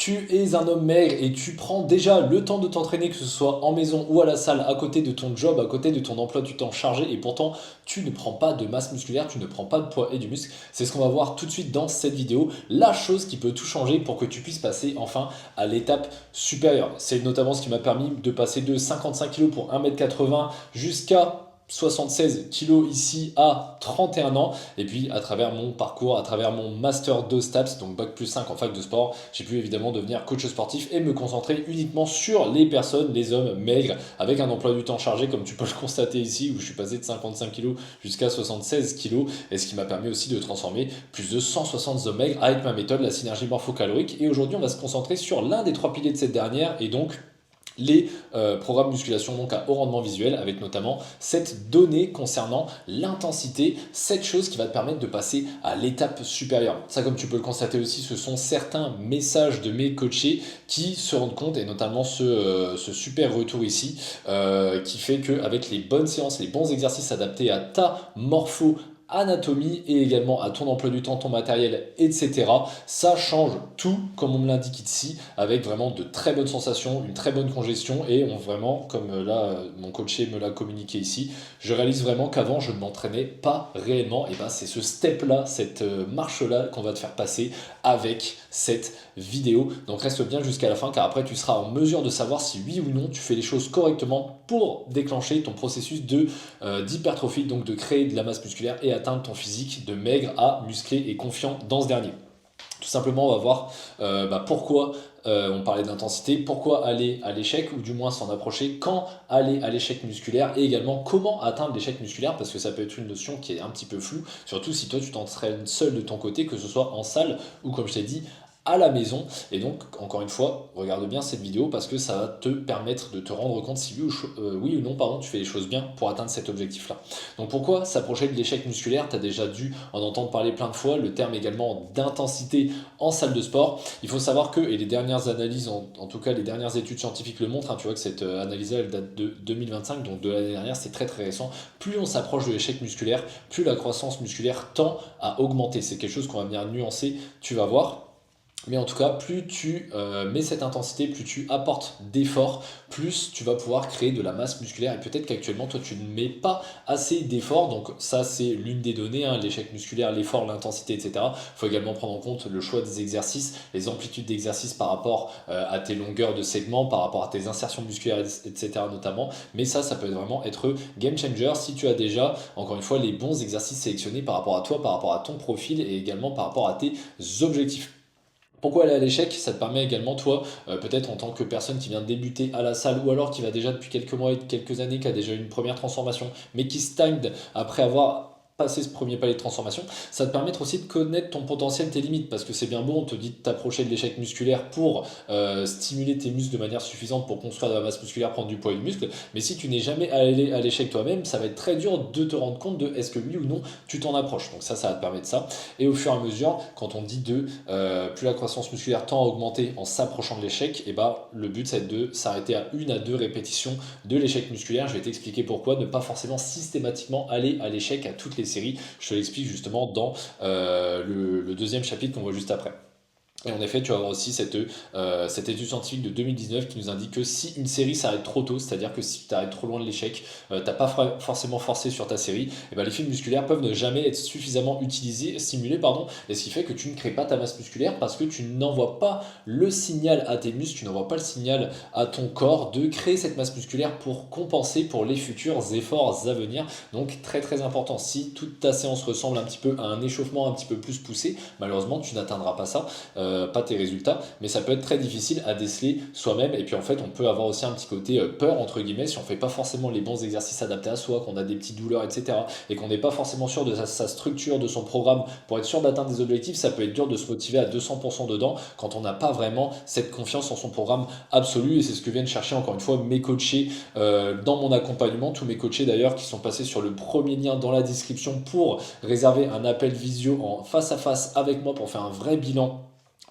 Tu es un homme maigre et tu prends déjà le temps de t'entraîner, que ce soit en maison ou à la salle, à côté de ton job, à côté de ton emploi du temps chargé, et pourtant tu ne prends pas de masse musculaire, tu ne prends pas de poids et du muscle. C'est ce qu'on va voir tout de suite dans cette vidéo, la chose qui peut tout changer pour que tu puisses passer enfin à l'étape supérieure. C'est notamment ce qui m'a permis de passer de 55 kg pour 1m80 jusqu'à 76 kilos ici à 31 ans, et puis à travers mon parcours, à travers mon master 2 STAPS, donc bac plus 5 en fac de sport, j'ai pu évidemment devenir coach sportif et me concentrer uniquement sur les personnes, les hommes maigres, avec un emploi du temps chargé comme tu peux le constater ici, où je suis passé de 55 kilos jusqu'à 76 kilos, et ce qui m'a permis aussi de transformer plus de 160 hommes maigres avec ma méthode, la synergie morphocalorique. Et aujourd'hui on va se concentrer sur l'un des trois piliers de cette dernière, et donc les programmes musculation donc à haut rendement visuel, avec notamment cette donnée concernant l'intensité, cette chose qui va te permettre de passer à l'étape supérieure. Ça, comme tu peux le constater aussi, ce sont certains messages de mes coachés qui se rendent compte, et notamment ce super retour ici, qui fait qu'avec les bonnes séances, les bons exercices adaptés à ta morpho, anatomie et également à ton emploi du temps, ton matériel, etc. Ça change tout, comme on me l'indique ici, avec vraiment de très bonnes sensations, une très bonne congestion, et on vraiment, comme là mon coaché me l'a communiqué ici, je réalise vraiment qu'avant je ne m'entraînais pas réellement. Et ben c'est ce step là, cette marche là qu'on va te faire passer avec cette vidéo. Donc reste bien jusqu'à la fin, car après tu seras en mesure de savoir si oui ou non tu fais les choses correctement pour déclencher ton processus d'hypertrophie, donc de créer de la masse musculaire et atteindre ton physique de maigre à musclé et confiant dans ce dernier. Tout simplement, on va voir pourquoi on parlait d'intensité, pourquoi aller à l'échec, ou du moins s'en approcher, quand aller à l'échec musculaire, et également comment atteindre l'échec musculaire, parce que ça peut être une notion qui est un petit peu floue, surtout si toi tu t'entraînes seul de ton côté, que ce soit en salle ou, comme je t'ai dit, à la maison. Et donc, encore une fois, regarde bien cette vidéo, parce que ça va te permettre de te rendre compte si oui ou non pardon, tu fais les choses bien pour atteindre cet objectif-là. Donc pourquoi s'approcher de l'échec musculaire? Tu as déjà dû en entendre parler plein de fois, le terme également d'intensité en salle de sport. Il faut savoir que, et les dernières analyses, en tout cas les dernières études scientifiques le montrent, hein, tu vois que cette analyse-là elle date de 2025, donc de l'année dernière, c'est très très récent. Plus on s'approche de l'échec musculaire, plus la croissance musculaire tend à augmenter. C'est quelque chose qu'on va venir nuancer, tu vas voir. Mais en tout cas, plus tu mets cette intensité, plus tu apportes d'efforts, plus tu vas pouvoir créer de la masse musculaire. Et peut-être qu'actuellement, toi, tu ne mets pas assez d'efforts. Donc ça, c'est l'une des données, hein, l'échec musculaire, l'effort, l'intensité, etc. Il faut également prendre en compte le choix des exercices, les amplitudes d'exercice par rapport à tes longueurs de segments, par rapport à tes insertions musculaires, etc. notamment. Mais ça peut vraiment être game changer si tu as déjà, encore une fois, les bons exercices sélectionnés par rapport à toi, par rapport à ton profil, et également par rapport à tes objectifs. Pourquoi aller à l'échec? Ça te permet également, toi, peut-être en tant que personne qui vient de débuter à la salle, ou alors qui va déjà depuis quelques mois et quelques années, qui a déjà eu une première transformation, mais qui stagne après avoir passé ce premier palier de transformation, ça te permettre aussi de connaître ton potentiel, tes limites, parce que c'est bien bon, on te dit de t'approcher de l'échec musculaire pour stimuler tes muscles de manière suffisante pour construire de la masse musculaire, prendre du poids et du muscle, mais si tu n'es jamais allé à l'échec toi-même, ça va être très dur de te rendre compte de est-ce que oui ou non tu t'en approches. Donc ça va te permettre ça. Et au fur et à mesure, quand on dit plus la croissance musculaire tend à augmenter en s'approchant de l'échec, et bah, le but c'est de s'arrêter à 1 à 2 répétitions de l'échec musculaire. Je vais t'expliquer pourquoi ne pas forcément systématiquement aller à l'échec à toutes les séries. Je te l'explique justement dans le deuxième chapitre qu'on voit juste après. Et en effet, tu vas avoir aussi cette étude scientifique de 2019 qui nous indique que si une série s'arrête trop tôt, c'est-à-dire que si tu arrêtes trop loin de l'échec, t'as pas forcément forcé sur ta série, et ben les fibres musculaires peuvent ne jamais être suffisamment stimulées, pardon, et ce qui fait que tu ne crées pas ta masse musculaire, parce que tu n'envoies pas le signal à tes muscles, tu n'envoies pas le signal à ton corps de créer cette masse musculaire pour compenser pour les futurs efforts à venir. Donc très très important, si toute ta séance ressemble un petit peu à un échauffement un petit peu plus poussé, malheureusement tu n'atteindras pas ça. Pas tes résultats, mais ça peut être très difficile à déceler soi-même. Et puis en fait, on peut avoir aussi un petit côté peur, entre guillemets, si on fait pas forcément les bons exercices adaptés à soi, qu'on a des petites douleurs, etc., et qu'on n'est pas forcément sûr de sa structure, de son programme, pour être sûr d'atteindre des objectifs. Ça peut être dur de se motiver à 200% dedans quand on n'a pas vraiment cette confiance en son programme absolu. Et c'est ce que viennent chercher encore une fois mes coachés dans mon accompagnement, tous mes coachés d'ailleurs qui sont passés sur le premier lien dans la description pour réserver un appel visio en face à face avec moi pour faire un vrai bilan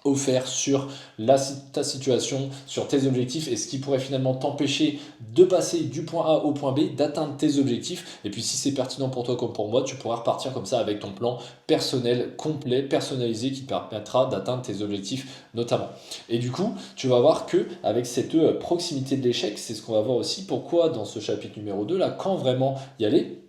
offert sur ta situation, sur tes objectifs et ce qui pourrait finalement t'empêcher de passer du point A au point B, d'atteindre tes objectifs. Et puis si c'est pertinent pour toi comme pour moi, tu pourras repartir comme ça avec ton plan personnel, complet, personnalisé qui te permettra d'atteindre tes objectifs notamment. Et du coup, tu vas voir que avec cette proximité de l'échec, c'est ce qu'on va voir aussi pourquoi dans ce chapitre numéro 2 là, quand vraiment y aller.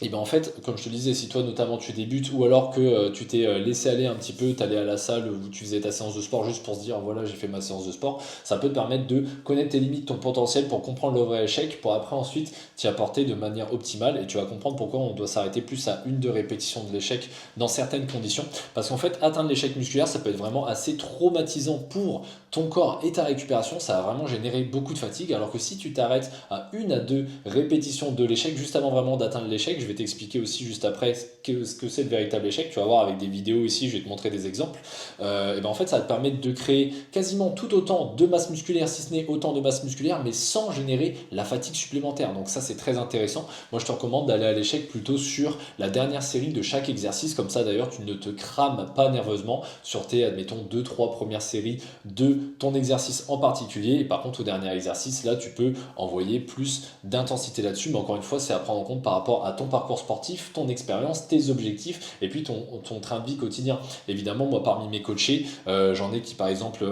Et bien en fait, comme je te le disais, si toi notamment tu débutes ou alors que tu t'es laissé aller un petit peu, t'allais à la salle où tu faisais ta séance de sport juste pour se dire voilà j'ai fait ma séance de sport, ça peut te permettre de connaître tes limites, ton potentiel pour comprendre le vrai échec, pour après ensuite t'y apporter de manière optimale et tu vas comprendre pourquoi on doit s'arrêter plus à 1-2 répétitions de l'échec dans certaines conditions. Parce qu'en fait atteindre l'échec musculaire ça peut être vraiment assez traumatisant pour ton corps et ta récupération, ça va vraiment générer beaucoup de fatigue alors que si tu t'arrêtes à 1 à 2 répétitions de l'échec juste avant vraiment d'atteindre l'échec, je vais t'expliquer aussi juste après ce que c'est le véritable échec. Tu vas voir avec des vidéos ici, je vais te montrer des exemples. Et ben en fait, ça va te permettre de créer quasiment tout autant de masse musculaire, si ce n'est autant de masse musculaire, mais sans générer la fatigue supplémentaire. Donc ça, c'est très intéressant. Moi, je te recommande d'aller à l'échec plutôt sur la dernière série de chaque exercice. Comme ça, d'ailleurs, tu ne te crames pas nerveusement sur tes, admettons, 2-3 premières séries de ton exercice en particulier. Et par contre, au dernier exercice, là, tu peux envoyer plus d'intensité là-dessus. Mais encore une fois, c'est à prendre en compte par rapport à ton parcours sportif, ton expérience, tes objectifs et puis ton train de vie quotidien. Évidemment, moi, parmi mes coachés, j'en ai qui, par exemple,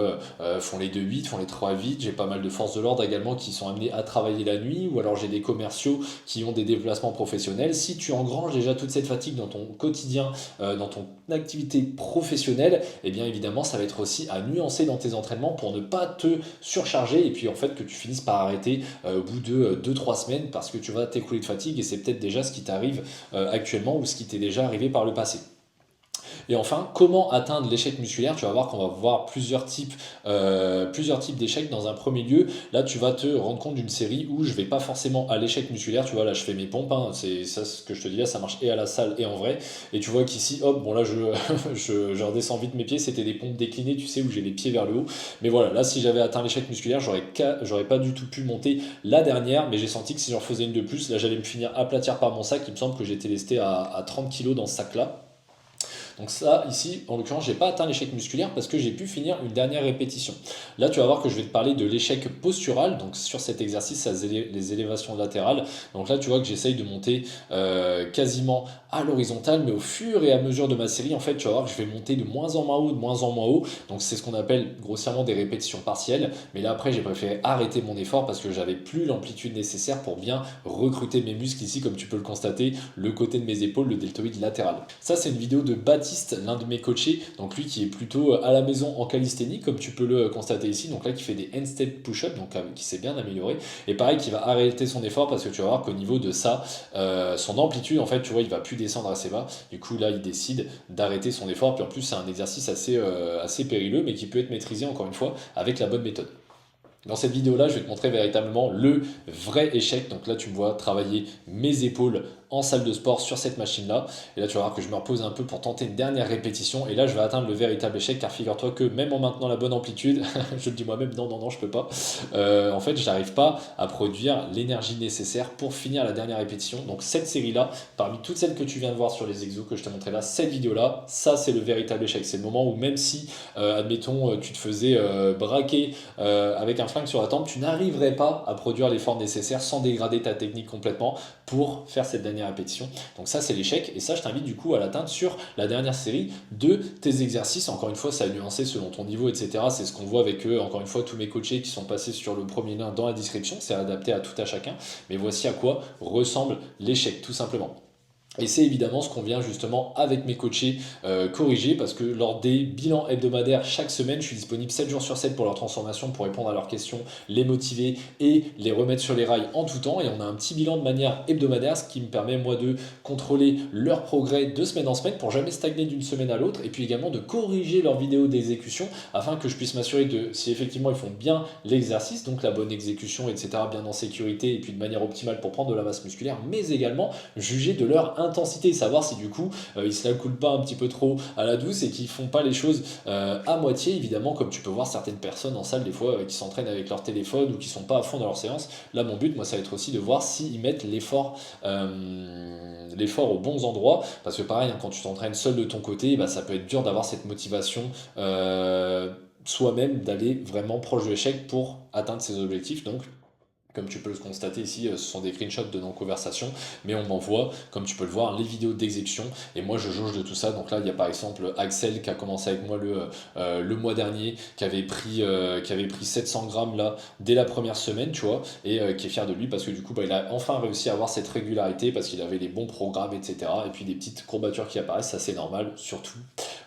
font les 2-8, font les 3-8. J'ai pas mal de forces de l'ordre également qui sont amenés à travailler la nuit ou alors j'ai des commerciaux qui ont des déplacements professionnels. Si tu engranges déjà toute cette fatigue dans ton quotidien, dans ton activité professionnelle, et bien évidemment, ça va être aussi à nuancer dans tes entraînements pour ne pas te surcharger et puis en fait que tu finisses par arrêter au bout de 2-3 semaines parce que tu vas t'écouler de fatigue et c'est peut-être déjà ce qui t'arrive actuellement ou ce qui t'est déjà arrivé par le passé. Et enfin, comment atteindre l'échec musculaire? Tu vas voir qu'on va voir plusieurs types d'échecs dans un premier lieu. Là, tu vas te rendre compte d'une série où je vais pas forcément à l'échec musculaire. Tu vois, là, je fais mes pompes. Hein, c'est ça ce que je te dis là, ça marche et à la salle et en vrai. Et tu vois qu'ici, hop, bon là, je redescends vite mes pieds. C'était des pompes déclinées, tu sais, où j'ai les pieds vers le haut. Mais voilà, là, si j'avais atteint l'échec musculaire, j'aurais pas du tout pu monter la dernière. Mais j'ai senti que si j'en faisais une de plus, là, j'allais me finir aplatir par mon sac. Il me semble que j'étais lesté à 30 kg dans ce sac-là. Donc ça, ici, en l'occurrence, j'ai pas atteint l'échec musculaire parce que j'ai pu finir une dernière répétition. Là, tu vas voir que je vais te parler de l'échec postural. Donc sur cet exercice, les élévations latérales. Donc là, tu vois que j'essaye de monter quasiment à l'horizontale, mais au fur et à mesure de ma série, en fait, tu vas voir que je vais monter de moins en moins haut, de moins en moins haut. Donc c'est ce qu'on appelle grossièrement des répétitions partielles. Mais là, après, j'ai préféré arrêter mon effort parce que j'avais plus l'amplitude nécessaire pour bien recruter mes muscles ici, comme tu peux le constater, le côté de mes épaules, le deltoïde latéral. Ça, c'est une vidéo de Baptiste, l'un de mes coachés, donc lui qui est plutôt à la maison en calisthénie, comme tu peux le constater ici, donc là qui fait des handstand push-up, donc qui s'est bien amélioré, et pareil qui va arrêter son effort parce que tu vas voir qu'au niveau de ça, son amplitude, en fait, tu vois, il va plus descendre assez bas, du coup là il décide d'arrêter son effort, puis en plus c'est un exercice assez périlleux, mais qui peut être maîtrisé encore une fois avec la bonne méthode. Dans cette vidéo-là, je vais te montrer véritablement le vrai échec. Donc là, tu me vois travailler mes épaules en salle de sport sur cette machine-là. Et là, tu vas voir que je me repose un peu pour tenter une dernière répétition. Et là, je vais atteindre le véritable échec, car figure-toi que même en maintenant la bonne amplitude, je le dis moi-même, non, je peux pas. En fait, je n'arrive pas à produire l'énergie nécessaire pour finir la dernière répétition. Donc cette série-là, parmi toutes celles que tu viens de voir sur les exos que je t'ai montré là, cette vidéo-là, ça c'est le véritable échec. C'est le moment où même si, admettons, tu te faisais braquer avec un flingue sur la tempe, tu n'arriverais pas à produire l'effort nécessaire sans dégrader ta technique complètement pour faire cette dernière répétition. Donc ça c'est l'échec et ça je t'invite du coup à l'atteindre sur la dernière série de tes exercices. Encore une fois ça a nuancé selon ton niveau etc. C'est ce qu'on voit avec encore une fois tous mes coachés qui sont passés sur le premier lien dans la description. C'est adapté à tout à chacun. Mais voici à quoi ressemble l'échec tout simplement. Et c'est évidemment ce qu'on vient justement avec mes coachés corriger parce que lors des bilans hebdomadaires chaque semaine, je suis disponible 7 jours sur 7 pour leur transformation, pour répondre à leurs questions, les motiver et les remettre sur les rails en tout temps. Et on a un petit bilan de manière hebdomadaire, ce qui me permet moi de contrôler leur progrès de semaine en semaine pour jamais stagner d'une semaine à l'autre et puis également de corriger leurs vidéos d'exécution afin que je puisse m'assurer de si effectivement ils font bien l'exercice, donc la bonne exécution, etc., bien en sécurité et puis de manière optimale pour prendre de la masse musculaire, mais également juger de leur intensité, savoir si du coup ils se la coulent pas un petit peu trop à la douce et qu'ils font pas les choses à moitié, évidemment, comme tu peux voir certaines personnes en salle des fois qui s'entraînent avec leur téléphone ou qui sont pas à fond dans leur séance. Là, mon but, moi, ça va être aussi de voir s'ils mettent l'effort aux bons endroits, parce que pareil, hein, quand tu t'entraînes seul de ton côté, bah, ça peut être dur d'avoir cette motivation soi-même d'aller vraiment proche de l'échec pour atteindre ses objectifs. Donc, comme tu peux le constater ici, ce sont des screenshots de nos conversations, mais on m'envoie, comme tu peux le voir, les vidéos d'exécution, et moi je jauge de tout ça. Donc là, il y a par exemple Axel qui a commencé avec moi le mois dernier, qui avait pris 700 grammes là, dès la première semaine, tu vois, et qui est fier de lui parce que du coup, bah, il a enfin réussi à avoir cette régularité, parce qu'il avait les bons programmes, etc. Et puis des petites courbatures qui apparaissent, ça c'est normal, surtout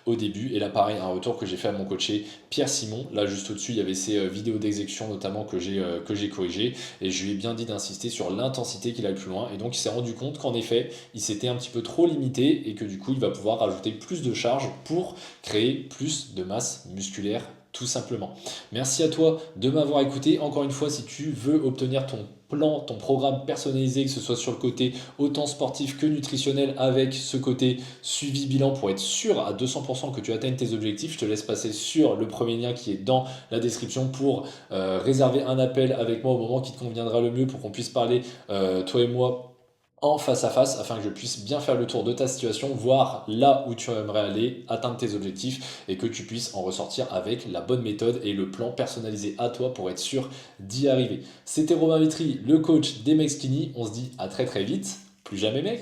au début. Et là, pareil, un retour que j'ai fait à mon coaché Pierre Simon, là juste au-dessus, il y avait ces vidéos d'exécution notamment que j'ai corrigées. Et je lui ai bien dit d'insister sur l'intensité qu'il aille plus loin. Et donc il s'est rendu compte qu'en effet, il s'était un petit peu trop limité et que du coup, il va pouvoir rajouter plus de charge pour créer plus de masse musculaire, tout simplement. Merci à toi de m'avoir écouté. Encore une fois, si tu veux obtenir ton plan, ton programme personnalisé, que ce soit sur le côté autant sportif que nutritionnel, avec ce côté suivi bilan pour être sûr à 200% que tu atteignes tes objectifs, je te laisse passer sur le premier lien qui est dans la description pour réserver un appel avec moi au moment qui te conviendra le mieux pour qu'on puisse parler, toi et moi, en face à face, afin que je puisse bien faire le tour de ta situation, voir là où tu aimerais aller, atteindre tes objectifs et que tu puisses en ressortir avec la bonne méthode et le plan personnalisé à toi pour être sûr d'y arriver. C'était Robin Vitry, le coach des mecs skinny. On se dit à très très vite. Plus jamais maigre.